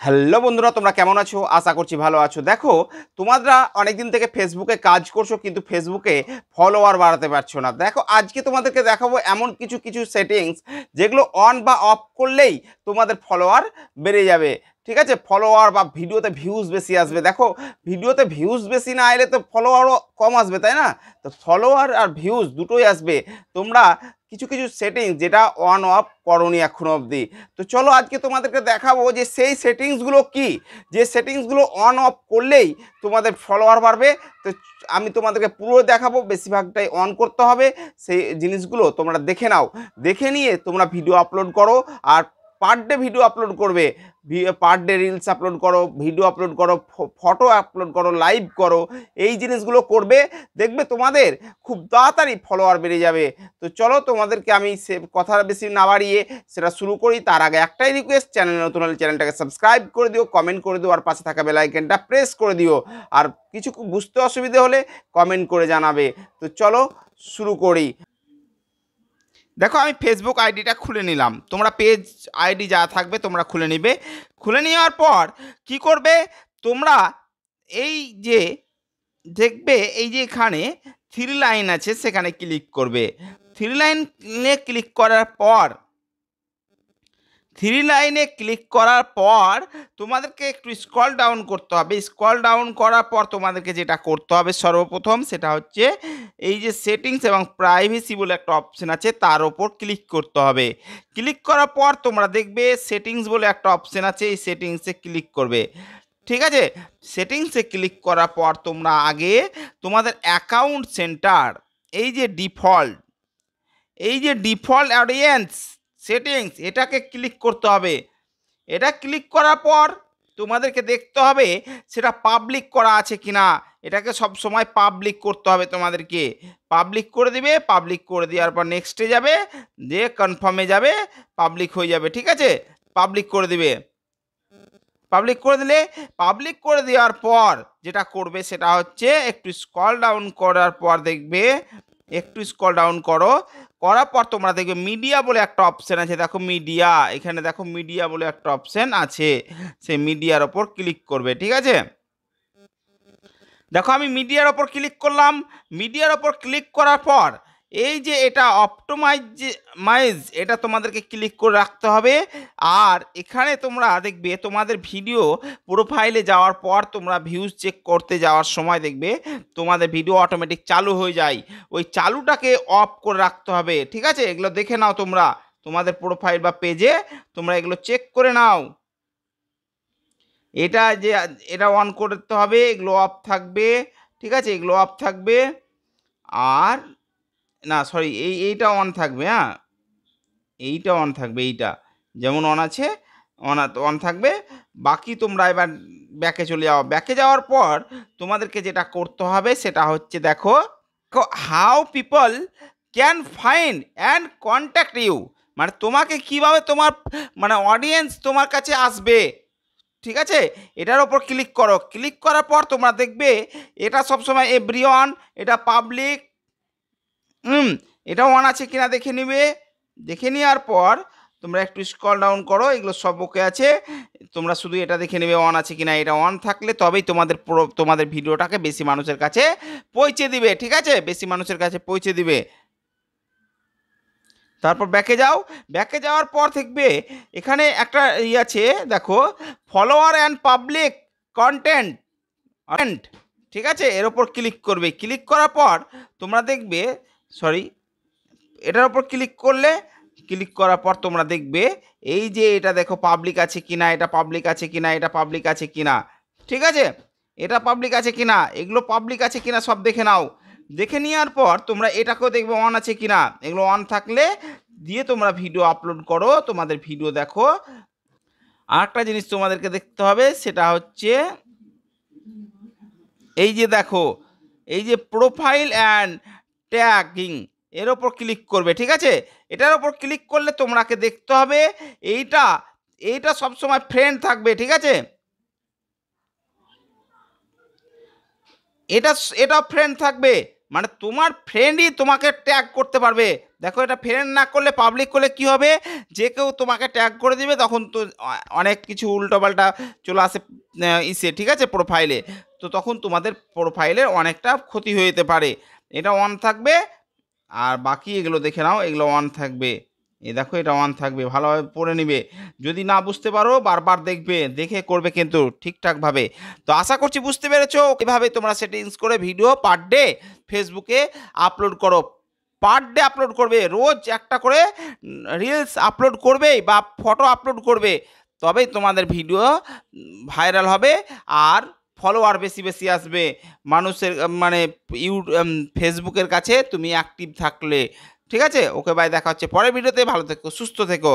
Hello বন্ধুরা, তোমরা কেমন আছো? আশা করছি ভালো আছো। দেখো, তোমরা অনেকদিন থেকে ফেসবুকে কাজ করছো কিন্তু ফেসবুকে ফলোয়ার বাড়াতে পারছো না। দেখো, আজকে তোমাদেরকে দেখাবো এমন কিছু কিছু সেটিংস যেগুলো অন বা অফ করলেই তোমাদের ফলোয়ার বেড়ে যাবে। ঠিক আছে, ফলোয়ার বা ভিডিওতে ভিউজ বেশি আসবে। দেখো, ভিডিওতে ভিউজ বেশি না এলে তো ফলোয়ারও কম আসবে, তাই না? তো ফলোয়ার আর ভিউজ দুটোই আসবে। তোমরা কিছু কিছু সেটিংস যেটা অন অফ করনি এখনো অবধি। তো চলো আজকে তোমাদেরকে দেখাবো যে সেই সেটিংসগুলো কি, যে সেটিংসগুলো অন অফ করলেই তোমাদের ফলোয়ার বাড়বে। তো আমি তোমাদেরকে পুরো দেখাবো, বেশিরভাগটাই অন করতে হবে। সেই জিনিসগুলো তোমরা দেখে নাও, দেখে নিয়ে তোমরা ভিডিও আপলোড করো। আর পার ডে ভিডিও আপলোড করবে, পার ডে রিলস আপলোড করো, ভিডিও আপলোড করো, ফটো আপলোড করো, লাইভ করো। এই জিনিসগুলো করবে, দেখবে তোমাদের খুব তাড়াতাড়ি ফলোয়ার বেড়ে যাবে। তো চলো তোমাদেরকে আমি সে কথা বেশি না বাড়িয়ে সেটা শুরু করি। তার আগে একটাই রিকোয়েস্ট, চ্যানেল নতুন হলে চ্যানেলটাকে সাবস্ক্রাইব করে দিও, কমেন্ট করে দিও, আর পাশে থাকা বেল আইকনটা প্রেস করে দিও। আর কিছু বুঝতে অসুবিধে হলে কমেন্ট করে জানাবে। তো চলো শুরু করি। দেখো, আমি ফেসবুক আইডিটা খুলে নিলাম। তোমরা পেজ আইডি যা থাকবে তোমরা খুলে নিবে। খুলে নেওয়ার পর কি করবে তোমরা, এই যে দেখবে এই যে এখানে থ্রি লাইন আছে সেখানে ক্লিক করবে। থ্রি লাইনে ক্লিক করার পর তোমাদেরকে একটু স্ক্রল ডাউন করতে হবে। স্ক্রল ডাউন করার পর তোমাদেরকে যেটা করতে হবে সর্বপ্রথম, সেটা হচ্ছে এই যে সেটিংস এবং প্রাইভেসি বলে একটা অপশন আছে, তার ওপর ক্লিক করতে হবে। ক্লিক করার পর তোমরা দেখবে সেটিংস বলে একটা অপশন আছে, এই সেটিংসে ক্লিক করবে। ঠিক আছে, সেটিংসে ক্লিক করার পর তোমরা আগে তোমাদের অ্যাকাউন্ট সেন্টার, এই যে ডিফল্ট অডিয়েন্স সেটিংস, এটাকে ক্লিক করতে হবে। এটা ক্লিক করার পর তোমাদেরকে দেখতে হবে সেটা পাবলিক করা আছে কিনা। এটাকে সব সময় পাবলিক করতে হবে তোমাদেরকে। পাবলিক করে দিবে, পাবলিক করে দেওয়ার পর নেক্সটে যাবে, দিয়ে কনফার্মে যাবে, পাবলিক হয়ে যাবে। ঠিক আছে, পাবলিক করে দিবে। পাবলিক করে দেওয়ার পর যেটা করবে সেটা হচ্ছে একটু স্ক্রল ডাউন করার পর দেখবে, একটু স্ক্রল ডাউন করার পর তোমরা দেখবে মিডিয়া বলে একটা অপশন আছে। দেখো মিডিয়া, এখানে দেখো মিডিয়া বলে একটা অপশন আছে, সেই মিডিয়ার ওপর ক্লিক করবে। ঠিক আছে, দেখো আমি মিডিয়ার ওপর ক্লিক করলাম। মিডিয়ার ওপর ক্লিক করার পর এই যে এটা অপটোমাইজ, এটা তোমাদেরকে ক্লিক করে রাখতে হবে। আর এখানে তোমরা দেখবে তোমাদের ভিডিও প্রোফাইলে যাওয়ার পর তোমরা ভিউজ চেক করতে যাওয়ার সময় দেখবে তোমাদের ভিডিও অটোমেটিক চালু হয়ে যায়। ওই চালুটাকে অফ করে রাখতে হবে। ঠিক আছে, এগুলো দেখে নাও তোমরা তোমাদের প্রোফাইল বা পেজে, তোমরা এগুলো চেক করে নাও। এটা অন করতে হবে, এগুলো অফ থাকবে। ঠিক আছে, এগুলো অফ থাকবে। আর না, সরি, এইটা অন থাকবে। হ্যাঁ, এইটা অন থাকবে। এইটা যেমন অন আছে, অন থাকবে। বাকি তোমরা এবার ব্যাকে চলে যাও। ব্যাকে যাওয়ার পর তোমাদেরকে যেটা করতে হবে সেটা হচ্ছে, দেখো how people can find and contact you, মানে তোমাকে কিভাবে তোমার অডিয়েন্স তোমার কাছে আসবে। ঠিক আছে, এটার ওপর ক্লিক করো। ক্লিক করার পর তোমরা দেখবে এটা সবসময় এভরিওয়ান, এটা পাবলিক, এটা অন আছে কিনা দেখে নিবে। দেখে নেওয়ার পর তোমরা একটু স্ক্রল ডাউন করো, এগুলো সব ওকে আছে। তোমরা শুধু এটা দেখে নেবে অন আছে কিনা। এটা অন থাকলে তবেই তোমাদের ভিডিওটাকে বেশি মানুষের কাছে পৌঁছে দিবে। ঠিক আছে, বেশি মানুষের কাছে পৌঁছে দিবে। তারপর ব্যাকে যাও। ব্যাকে যাওয়ার পর দেখবে এখানে একটা আছে, দেখো ফলোয়ার অ্যান্ড পাবলিক কন্টেন্ট। ঠিক আছে, এর ওপর ক্লিক করবে। ক্লিক করার পর তোমরা দেখবে, সরি, এটার ওপর ক্লিক করার পর তোমরা দেখবে এই যে এটা দেখো পাবলিক আছে কিনা, এটা পাবলিক আছে কিনা, এটা পাবলিক আছে কিনা। ঠিক আছে, এটা পাবলিক আছে কিনা, এগুলো পাবলিক আছে কিনা সব দেখে নাও। দেখে নেওয়ার পর তোমরা এটাকেও দেখবে অন আছে কিনা। এগুলো অন থাকলে দিয়ে তোমরা ভিডিও আপলোড করো, তোমাদের ভিডিও দেখো। আর একটা জিনিস তোমাদেরকে দেখতে হবে, সেটা হচ্ছে এই যে দেখো, এই যে প্রোফাইল অ্যান্ড ট্যাগিং, এর ওপর ক্লিক করবে। ঠিক আছে, এটার ওপর ক্লিক করলে তোমাকে দেখতে হবে এইটা সবসময় ফ্রেন্ড থাকবে। ঠিক আছে, এটা ফ্রেন্ড থাকবে। মানে তোমার ফ্রেন্ডই তোমাকে ট্যাগ করতে পারবে। দেখো এটা ফ্রেন্ড না করলে পাবলিক করলে কি হবে, যে কেউ তোমাকে ট্যাগ করে দিবে, তখন তো অনেক কিছু উল্টোপাল্টা চলে আসে ইসে, ঠিক আছে, প্রোফাইলে। তো তখন তোমাদের প্রোফাইলের অনেকটা ক্ষতি হয়ে যেতে পারে। এটা অন থাকবে, আর বাকি এগুলো দেখে নাও, এগুলো অন থাকবে। এই দেখো এটা অন থাকবে, ভালোভাবে পড়ে নিবে। যদি না বুঝতে পারো বারবার দেখবে, দেখে করবে কিন্তু ঠিকঠাকভাবে। তো আশা করছি বুঝতে পেরেছো। এভাবে তোমরা সেটিংস করে ভিডিও পার ডে ফেসবুকে আপলোড করো। পার ডে আপলোড করবে, রোজ একটা করে রিলস আপলোড করবেই বা ফটো আপলোড করবে, তবেই তোমাদের ভিডিও ভাইরাল হবে আর ফলোয়ার বেশি বেশি আসবে মানুষের, মানে ফেসবুকের কাছে তুমি অ্যাক্টিভ থাকলে। ঠিক আছে, ওকে, বাই, দেখা হচ্ছে পরের ভিডিওতে। ভালো থেকো, সুস্থ থেকো।